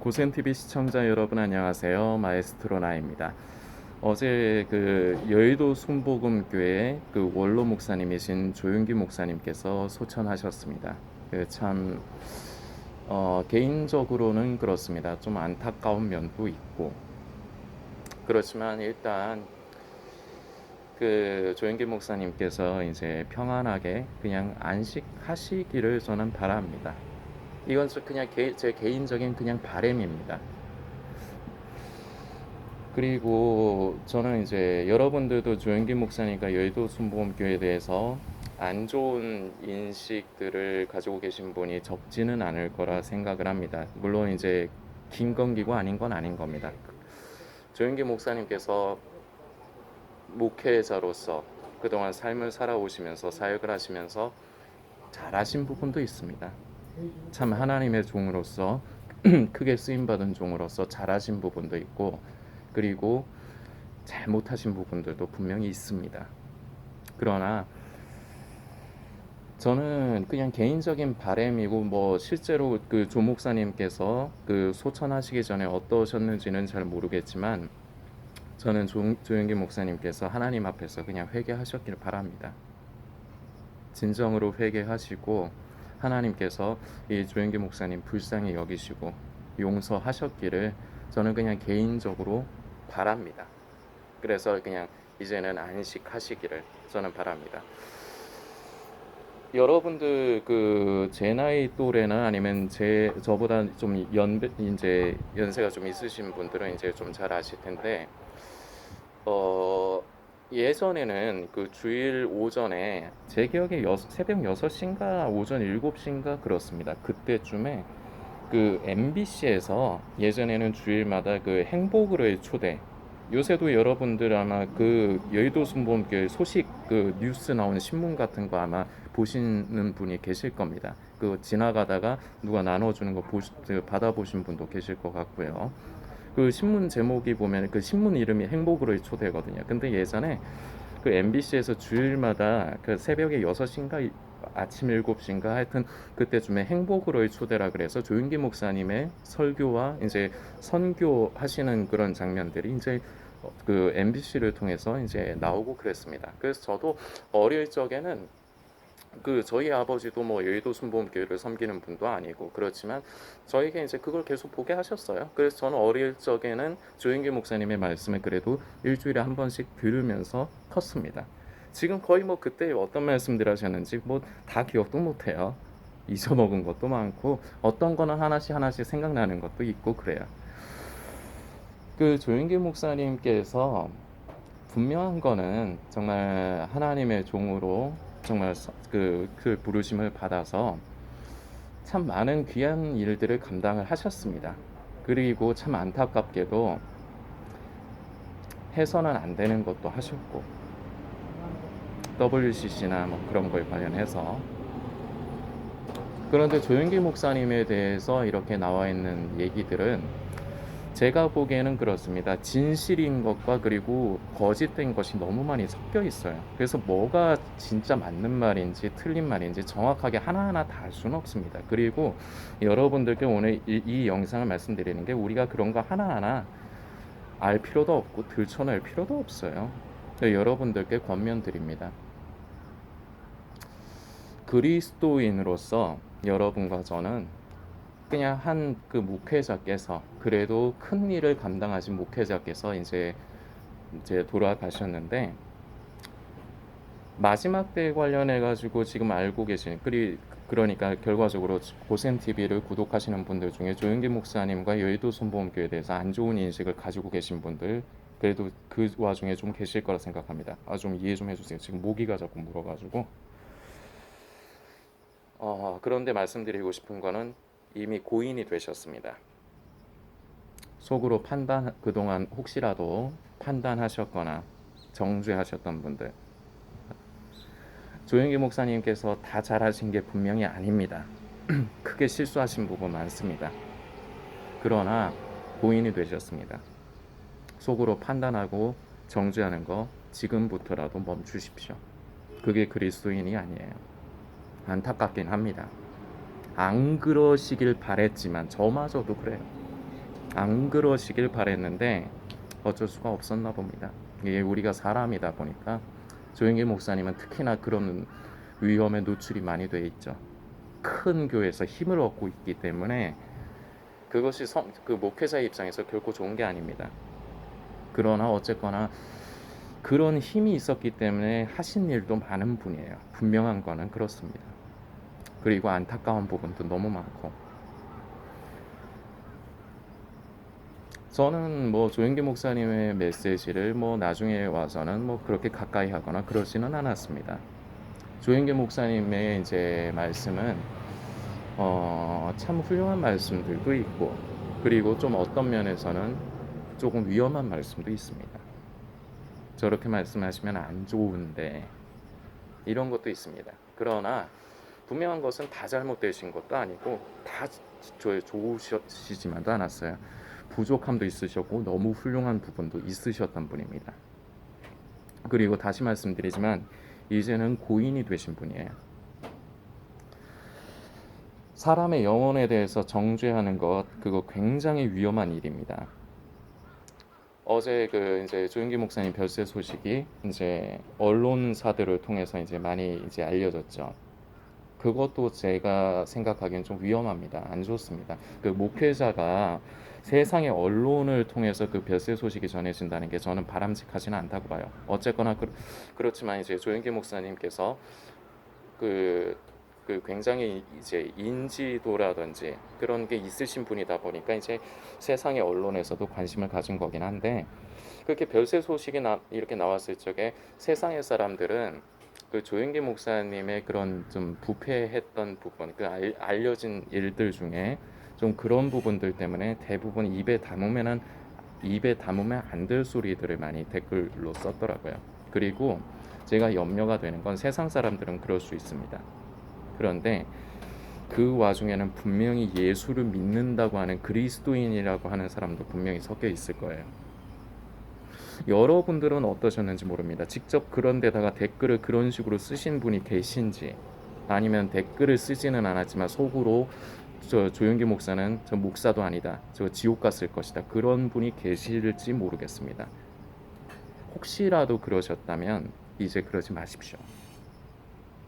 고센TV 시청자 여러분 안녕하세요. 마에스트로 나입니다. 어제 그 여의도 순복음교회 그 원로 목사님이신 조윤기 목사님께서 소천하셨습니다. 참 개인적으로는 그렇습니다. 좀 안타까운 면도 있고 그렇지만 일단 그 조윤기 목사님께서 이제 평안하게 그냥 안식하시기를 저는 바랍니다. 이건 그냥 제 개인적인 그냥 바람입니다. 그리고 저는 이제 여러분들도 조영기 목사님과 여의도 순복음교회에 대해서 안 좋은 인식들을 가지고 계신 분이 적지는 않을 거라 생각을 합니다. 물론 이제 김건기고 아닌 건 아닌 겁니다. 조영기 목사님께서 목회자로서 그동안 삶을 살아오시면서 사역을 하시면서 잘하신 부분도 있습니다. 참 하나님의 종으로서 크게 쓰임받은 종으로서 잘하신 부분도 있고 그리고 잘못하신 부분들도 분명히 있습니다. 그러나 저는 그냥 개인적인 바람이고 뭐 실제로 그 조 목사님께서 그 소천하시기 전에 어떠셨는지는 잘 모르겠지만 저는 조영기 목사님께서 하나님 앞에서 그냥 회개하셨기를 바랍니다. 진정으로 회개하시고 하나님께서 이 조영기 목사님 불쌍히 여기시고 용서하셨기를 저는 그냥 개인적으로 바랍니다. 그래서 그냥 이제는 안식하시기를 저는 바랍니다. 여러분들 그 제 나이 또래나 아니면 저보다 좀 이제 연세가 좀 있으신 분들은 이제 좀 잘 아실 텐데 예전에는 그 주일 오전에 제 기억에 새벽 6시인가 오전 7시인가 그렇습니다. 그때쯤에 그 MBC에서 예전에는 주일마다 그 행복으로의 초대, 요새도 여러분들 아마 그 여의도 순복음교회 소식 그 뉴스 나오는 신문 같은 거 아마 보시는 분이 계실 겁니다. 그 지나가다가 누가 나눠주는 거 받아보신 분도 계실 것 같고요. 그 신문 제목이 보면 그 신문 이름이 행복으로의 초대거든요. 근데 예전에 그 MBC에서 주일마다 그 새벽에 6시인가 아침 7시인가 하여튼 그때쯤에 행복으로의 초대라 그래서 조윤기 목사님의 설교와 이제 선교 하시는 그런 장면들이 이제 그 MBC를 통해서 이제 나오고 그랬습니다. 그래서 저도 어릴 적에는 그 저희 아버지도 뭐 여의도 순복음교회를 섬기는 분도 아니고 그렇지만 저에게 이제 그걸 계속 보게 하셨어요. 그래서 저는 어릴 적에는 조영기 목사님의 말씀을 그래도 일주일에 한 번씩 들으면서 컸습니다. 지금 거의 뭐 그때 어떤 말씀들 하셨는지 뭐 다 기억도 못해요. 잊어먹은 것도 많고 어떤 거는 하나씩 생각나는 것도 있고 그래요. 그 조영기 목사님께서 분명한 거는 정말 하나님의 종으로 정말 그 부르심을 받아서 참 많은 귀한 일들을 감당을 하셨습니다. 그리고 참 안타깝게도 해서는 안 되는 것도 하셨고 WCC나 뭐 그런 거에 관련해서 그런데 조영기 목사님에 대해서 이렇게 나와 있는 얘기들은 제가 보기에는 그렇습니다. 진실인 것과 그리고 거짓된 것이 너무 많이 섞여 있어요. 그래서 뭐가 진짜 맞는 말인지 틀린 말인지 정확하게 하나하나 다 알 수는 없습니다. 그리고 여러분들께 오늘 이 영상을 말씀드리는 게 우리가 그런 거 하나하나 알 필요도 없고 들춰낼 필요도 없어요. 여러분들께 권면드립니다. 그리스도인으로서 여러분과 저는 그냥 한 그 목회자께서 그래도 큰 일을 감당하신 목회자께서 이제 돌아가셨는데 마지막 때 관련해 가지고 지금 알고 계신 그러니까 결과적으로 고센 TV를 구독하시는 분들 중에 조영기 목사님과 여의도 순복음교회에 대해서 안 좋은 인식을 가지고 계신 분들 그래도 그 와중에 좀 계실 거라 생각합니다. 좀 이해 좀 해주세요. 지금 모기가 자꾸 물어가지고 그런데 말씀드리고 싶은 거는 이미 고인이 되셨습니다. 속으로 그동안 혹시라도 판단하셨거나 정죄하셨던 분들 조영기 목사님께서 다 잘하신 게 분명히 아닙니다. 크게 실수하신 부분 많습니다. 그러나 고인이 되셨습니다. 속으로 판단하고 정죄하는 거 지금부터라도 멈추십시오. 그게 그리스도인이 아니에요. 안타깝긴 합니다. 안 그러시길 바랬지만 저마저도 그래요. 안 그러시길 바랬는데 어쩔 수가 없었나 봅니다. 이게 우리가 사람이다 보니까 조영길 목사님은 특히나 그런 위험에 노출이 많이 돼 있죠. 큰 교회에서 힘을 얻고 있기 때문에 그것이 그 목회자의 입장에서 결코 좋은 게 아닙니다. 그러나 어쨌거나 그런 힘이 있었기 때문에 하신 일도 많은 분이에요. 분명한 거는 그렇습니다. 그리고 안타까운 부분도 너무 많고, 저는 뭐 조영기 목사님의 메시지를 뭐 나중에 와서는 뭐 그렇게 가까이 하거나 그러지는 않았습니다. 조영기 목사님의 이제 말씀은 참 훌륭한 말씀들도 있고, 그리고 좀 어떤 면에서는 조금 위험한 말씀도 있습니다. 저렇게 말씀하시면 안 좋은데 이런 것도 있습니다. 그러나 분명한 것은 다 잘못되신 것도 아니고 다 좋으시지만도 않았어요. 부족함도 있으셨고 너무 훌륭한 부분도 있으셨던 분입니다. 그리고 다시 말씀드리지만 이제는 고인이 되신 분이에요. 사람의 영혼에 대해서 정죄하는 것, 그거 굉장히 위험한 일입니다. 어제 그 이제 조영기 목사님 별세 소식이 이제 언론사들을 통해서 이제 많이 이제 알려졌죠. 그것도 제가 생각하기엔 좀 위험합니다. 안 좋습니다. 그 목회자가 세상의 언론을 통해서 그 별세 소식이 전해진다는 게 저는 바람직하지는 않다고 봐요. 어쨌거나 그렇지만 이제 조영기 목사님께서 그, 그 굉장히 이제 인지도라든지 그런 게 있으신 분이다 보니까 이제 세상의 언론에서도 관심을 가진 거긴 한데, 그렇게 별세 소식이 이렇게 나왔을 적에 세상의 사람들은 그 조영기 목사님의 그런 좀 부패했던 부분, 그 알려진 일들 중에 좀 그런 부분들 때문에 대부분 입에 담으면 안 될 소리들을 많이 댓글로 썼더라고요. 그리고 제가 염려가 되는 건 세상 사람들은 그럴 수 있습니다. 그런데 그 와중에는 분명히 예수를 믿는다고 하는 그리스도인이라고 하는 사람도 분명히 섞여 있을 거예요. 여러분들은 어떠셨는지 모릅니다. 직접 그런 데다가 댓글을 그런 식으로 쓰신 분이 계신지, 아니면 댓글을 쓰지는 않았지만 속으로 저 조영기 목사는 저 목사도 아니다, 저 지옥 갔을 것이다, 그런 분이 계실지 모르겠습니다. 혹시라도 그러셨다면 이제 그러지 마십시오.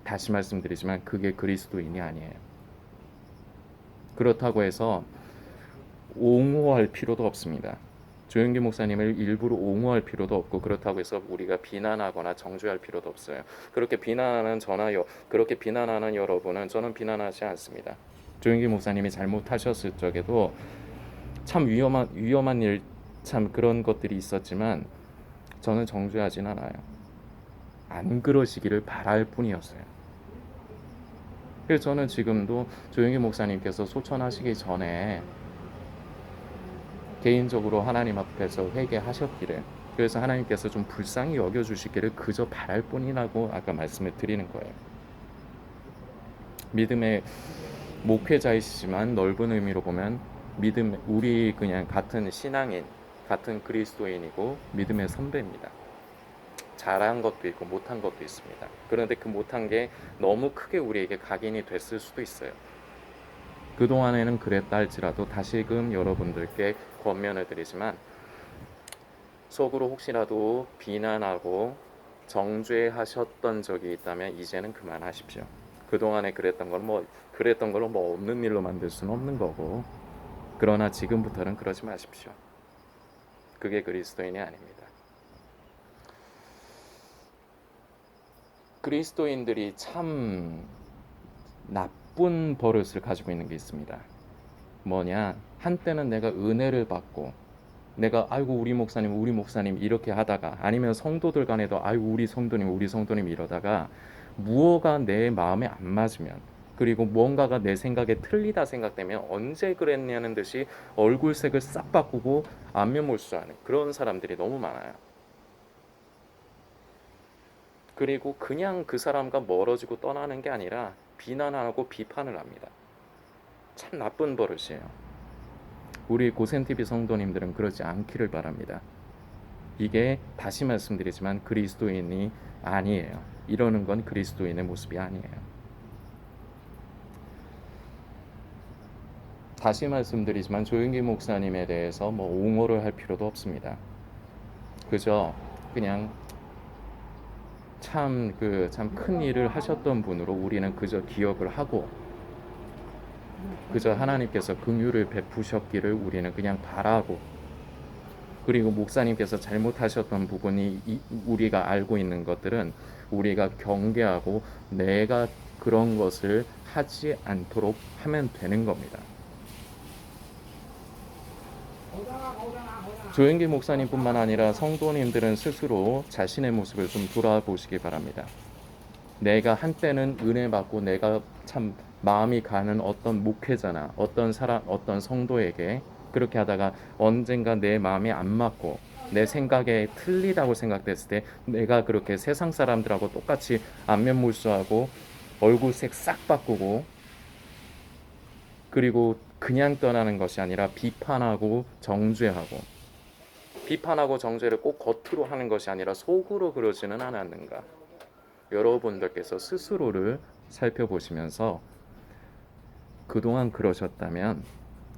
다시 말씀드리지만 그게 그리스도인이 아니에요. 그렇다고 해서 옹호할 필요도 없습니다. 조영기 목사님을 일부러 옹호할 필요도 없고, 그렇다고 해서 우리가 비난하거나 정죄할 필요도 없어요. 그렇게 비난하는 여러분은 저는 비난하지 않습니다. 조영기 목사님이 잘못하셨을 적에도 참 위험한 일, 참 그런 것들이 있었지만 저는 정죄하진 않아요. 안 그러시기를 바랄 뿐이었어요. 그래서 저는 지금도 조영기 목사님께서 소천하시기 전에 개인적으로 하나님 앞에서 회개하셨기를, 그래서 하나님께서 좀 불쌍히 여겨주시기를 그저 바랄 뿐이라고 아까 말씀을 드리는 거예요. 믿음의 목회자이시지만 넓은 의미로 보면 우리 그냥 같은 신앙인, 같은 그리스도인이고 믿음의 선배입니다. 잘한 것도 있고 못한 것도 있습니다. 그런데 그 못한 게 너무 크게 우리에게 각인이 됐을 수도 있어요. 그동안에는 그랬다 할지라도 다시금 여러분들께 권면을 드리지만, 속으로 혹시라도 비난하고 정죄하셨던 적이 있다면 이제는 그만하십시오. 그동안에 그랬던 걸로 뭐 없는 일로 만들 수는 없는 거고, 그러나 지금부터는 그러지 마십시오. 그게 그리스도인이 아닙니다. 그리스도인들이 참 나쁜 버릇을 가지고 있는 게 있습니다. 뭐냐, 한때는 내가 은혜를 받고 내가 아이고 우리 목사님 이렇게 하다가, 아니면 성도들 간에도 아이고 우리 성도님 이러다가 무엇가 내 마음에 안 맞으면, 그리고 무언가가 내 생각에 틀리다 생각되면 언제 그랬냐는 듯이 얼굴색을 싹 바꾸고 안면몰수하는 그런 사람들이 너무 많아요. 그리고 그냥 그 사람과 멀어지고 떠나는 게 아니라 비난하고 비판을 합니다. 참 나쁜 버릇이에요. 우리 고센TV 성도님들은 그러지 않기를 바랍니다. 이게 다시 말씀드리지만 그리스도인이 아니에요. 이러는 건 그리스도인의 모습이 아니에요. 다시 말씀드리지만 조영기 목사님에 대해서 뭐 옹호를 할 필요도 없습니다. 그저 그냥 참 큰 일을 하셨던 분으로 우리는 그저 기억을 하고, 그저 하나님께서 긍휼을 베푸셨기를 우리는 그냥 바라고, 그리고 목사님께서 잘못하셨던 부분이 우리가 알고 있는 것들은 우리가 경계하고 내가 그런 것을 하지 않도록 하면 되는 겁니다. 조영기 목사님뿐만 아니라 성도님들은 스스로 자신의 모습을 좀 돌아보시기 바랍니다. 내가 한때는 은혜 받고 내가 참 마음이 가는 어떤 목회자나 어떤 사람, 어떤 성도에게 그렇게 하다가 언젠가 내 마음이 안 맞고 내 생각에 틀리다고 생각됐을 때 내가 그렇게 세상 사람들하고 똑같이 안면몰수하고 얼굴색 싹 바꾸고, 그리고 그냥 떠나는 것이 아니라 비판하고 정죄하고, 비판하고 정죄를 꼭 겉으로 하는 것이 아니라 속으로 그러지는 않았는가. 여러분들께서 스스로를 살펴보시면서 그동안 그러셨다면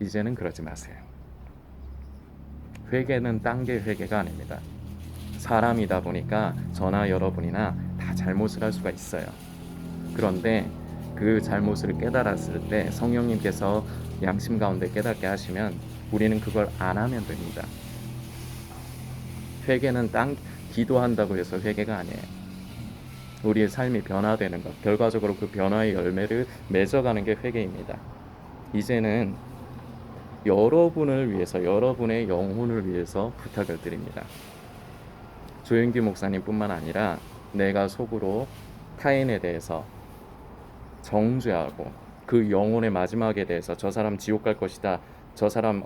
이제는 그러지 마세요. 회개는 딴 게 회개가 아닙니다. 사람이다 보니까 저나 여러분이나 다 잘못을 할 수가 있어요. 그런데 그 잘못을 깨달았을 때 성령님께서 양심 가운데 깨닫게 하시면 우리는 그걸 안 하면 됩니다. 회개는 기도한다고 해서 회개가 아니에요. 우리의 삶이 변화되는 것, 결과적으로 그 변화의 열매를 맺어가는 게 회개입니다. 이제는 여러분을 위해서, 여러분의 영혼을 위해서 부탁을 드립니다. 조영기 목사님뿐만 아니라 내가 속으로 타인에 대해서 정죄하고 그 영혼의 마지막에 대해서 저 사람 지옥 갈 것이다, 저 사람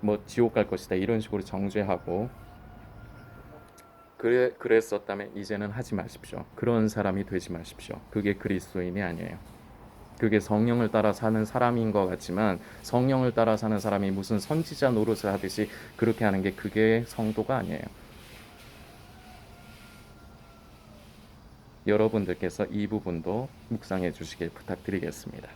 뭐 지옥 갈 것이다, 이런 식으로 정죄하고 그랬었다면 이제는 하지 마십시오. 그런 사람이 되지 마십시오. 그게 그리스도인이 아니에요. 그게 성령을 따라 사는 사람인 것 같지만 성령을 따라 사는 사람이 무슨 선지자 노릇을 하듯이 그렇게 하는 게 그게 성도가 아니에요. 여러분들께서 이 부분도 묵상해 주시길 부탁드리겠습니다.